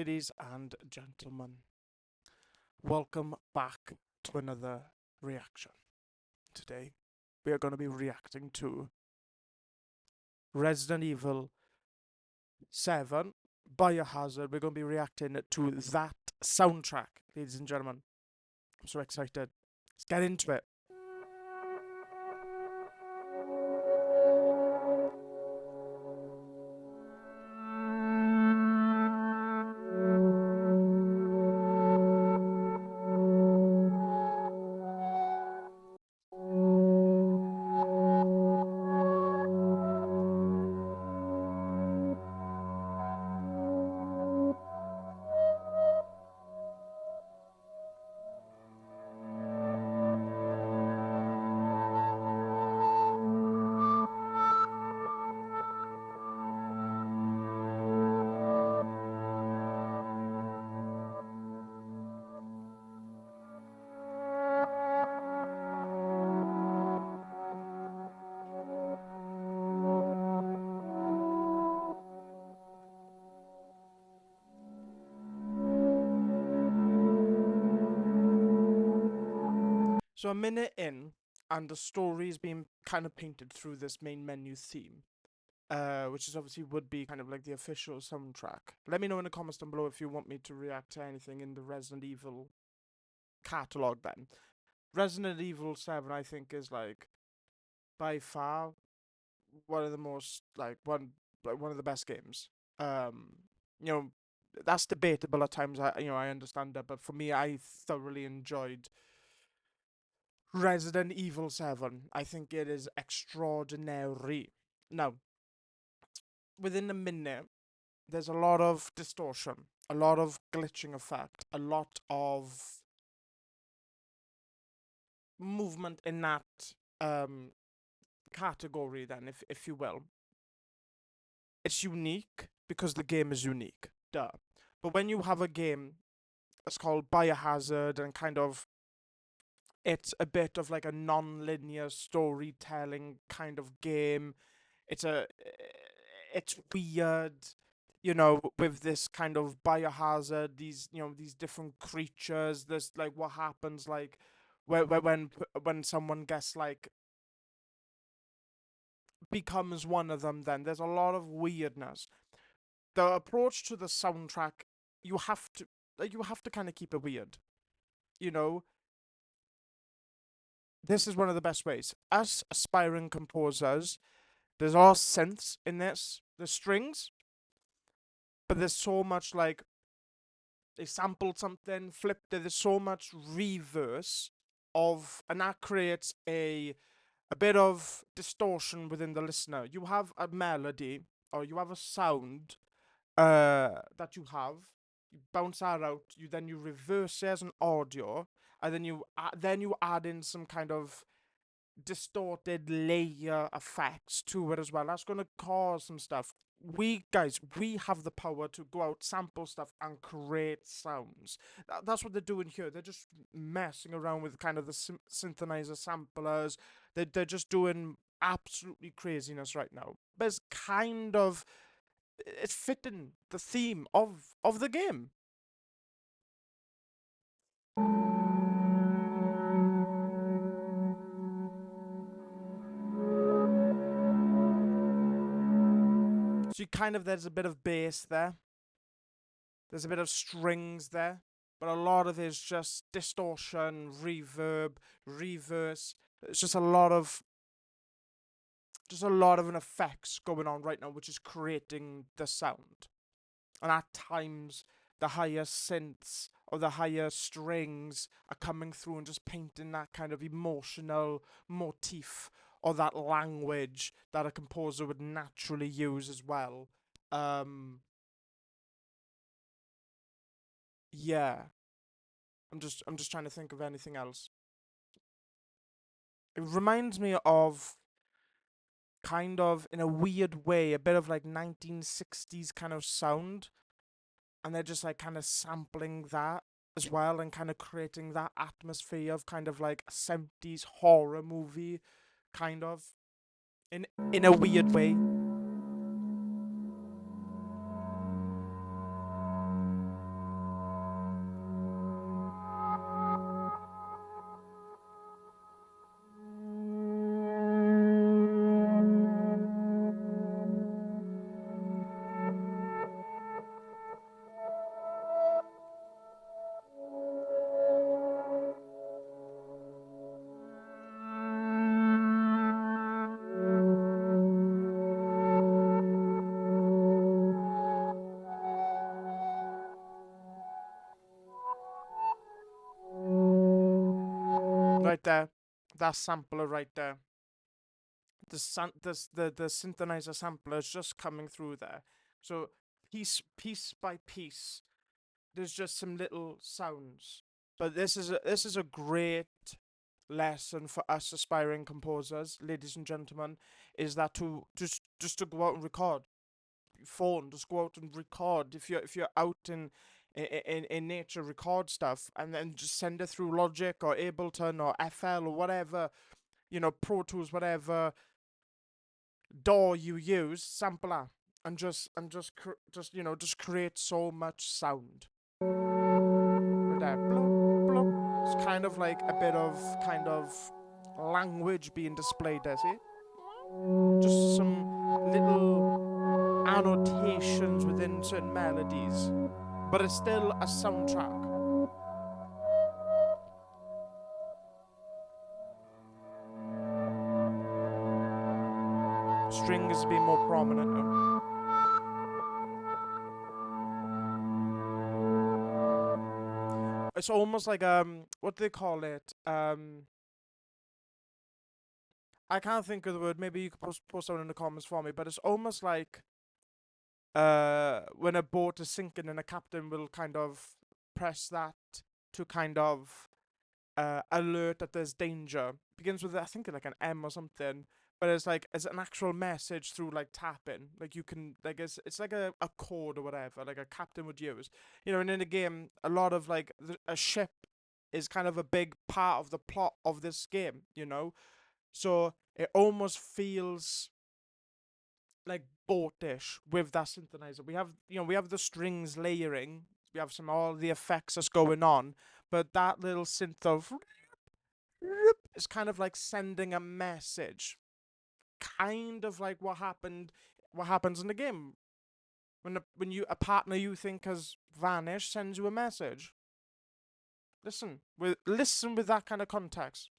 Ladies and gentlemen, welcome back to another reaction. Today, we are going to be reacting to Resident Evil 7 Biohazard. We're going to be reacting to that soundtrack, ladies and gentlemen. I'm so excited. Let's get into it. So a minute in, and the story is being kind of painted through this main menu theme, which is obviously would be kind of like the official soundtrack. Let me know in the comments down below if you want me to react to anything in the Resident Evil catalog. Then Resident Evil 7, I think, is like by far one of the most one of the best games. You know, that's debatable at times. I understand that, but for me, I thoroughly enjoyed Resident Evil 7. I think it is extraordinary. Now, within a minute, there's a lot of distortion, a lot of glitching effect, a lot of movement in that category, then, if you will. It's unique because the game is unique, duh. But when you have a game that's called Biohazard and kind of it's a bit of like a non-linear storytelling kind of game. It's weird, with this kind of biohazard, these different creatures. There's like what happens like when someone gets like becomes one of them. Then there's a lot of weirdness. The approach to the soundtrack, you have to kind of keep it weird, you know. This is one of the best ways. As aspiring composers, there's all synths in this. There's strings, but there's so much like they sampled something, flipped it. There's so much reverse and that creates a bit of distortion within the listener. You have a melody or you have a sound that you have. You bounce that out. You reverse it as an audio, and then you add in some kind of distorted layer effects to it as well. That's going to cause some stuff. We have the power to go out, sample stuff, and create sounds. That's what they're doing here. They're just messing around with kind of the synthesizer samplers. They're just doing absolutely craziness right now. But it's fitting the theme of the game. So there's a bit of bass there. There's a bit of strings there. But a lot of it is just distortion, reverb, reverse. It's just a lot of an effects going on right now, which is creating the sound. And at times, the higher synths or the higher strings are coming through and just painting that kind of emotional motif or that language that a composer would naturally use as well. Yeah. I'm just trying to think of anything else. It reminds me of kind of in a weird way, a bit of like 1960s kind of sound. And they're just like kind of sampling that as well and kind of creating that atmosphere of kind of like a 70s horror movie, kind of in a weird way. right there, that sampler right there, the synthesizer sampler is just coming through there. So piece by piece, there's just some little sounds. But this is a great lesson for us aspiring composers, ladies and gentlemen, is that to just to go out and record. Phone, just go out and record. If you're out in nature, record stuff, and then just send it through Logic or Ableton or FL or whatever, Pro Tools, whatever DAW you use, sampler, and just create so much sound. Right there, bloop, bloop. It's kind of like a bit of kind of language being displayed there. See, just some little annotations within certain melodies, but it's still a soundtrack. String is being more prominent now. It's almost like what do they call it? I can't think of the word. Maybe you could post someone in the comments for me. But it's almost like when a boat is sinking and a captain will kind of press that to kind of alert that there's danger. It begins with I think like an M or something. But it's an actual message through like tapping. Like you can like it's like a chord or whatever, like a captain would use. And in the game, a lot of like a ship is kind of a big part of the plot of this game. So it almost feels like boatish with that synthesizer. We have the strings layering. We have all the effects that's going on, but that little synth of is kind of like sending a message, kind of like what happens in the game when a partner you think has vanished sends you a message. Listen with that kind of context.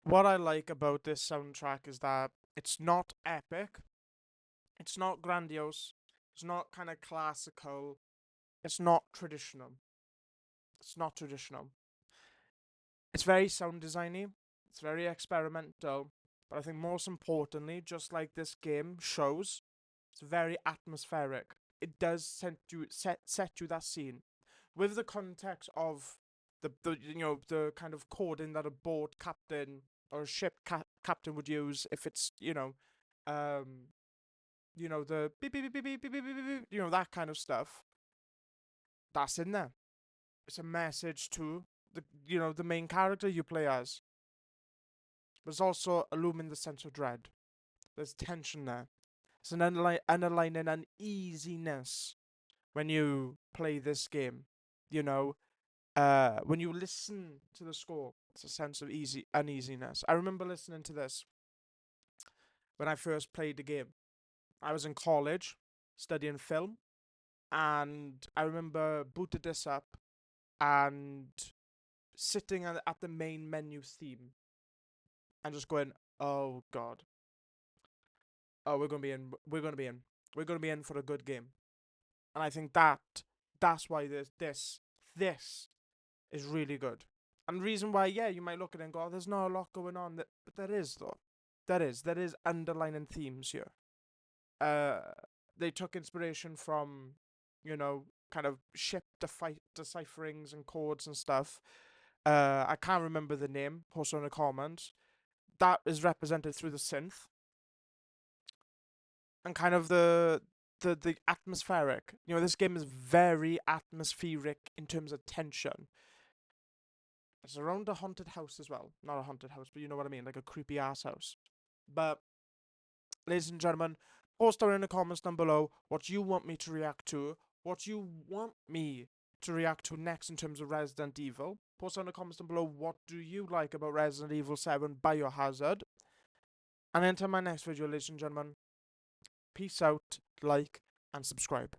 What I like about this soundtrack is that it's not epic, it's not grandiose, it's not kind of classical, it's not traditional. It's not traditional. It's very sound designy, it's very experimental, but I think most importantly, just like this game shows, it's very atmospheric. It does set you that scene with the context of the kind of coding that a boat captain or a ship captain would use if it's um the beep beep beep beep beep beep beep, beep, that kind of stuff. That's in there. It's a message to the main character you play as. But it's also illumine the sense of dread. There's tension there. It's an underlying uneasiness when you play this game. When you listen to the score, it's a sense of uneasiness. I remember listening to this when I first played the game. I was in college studying film, and I remember booted this up and sitting at the main menu theme and just going, "Oh God, oh we're gonna be in, we're gonna be in, we're gonna be in for a good game." And I think that's why this is really good. And the reason why, yeah, you might look at it and go, oh, "There's not a lot going on," but there is though. There is underlying themes here. Uh, they took inspiration from, kind of ship decipherings and codes and stuff. I can't remember the name. Post on the comments. that is represented through the synth and kind of the atmospheric. You know, this game is very atmospheric in terms of tension. It's around a haunted house as well. Not a haunted house, but you know what I mean, like a creepy ass house. But ladies and gentlemen, post down in the comments down below what you want me to react to, what you want me to react to next in terms of Resident Evil. Post down in the comments down below what do you like about Resident Evil 7 Biohazard. And until my next video, ladies and gentlemen, peace out, like, and subscribe.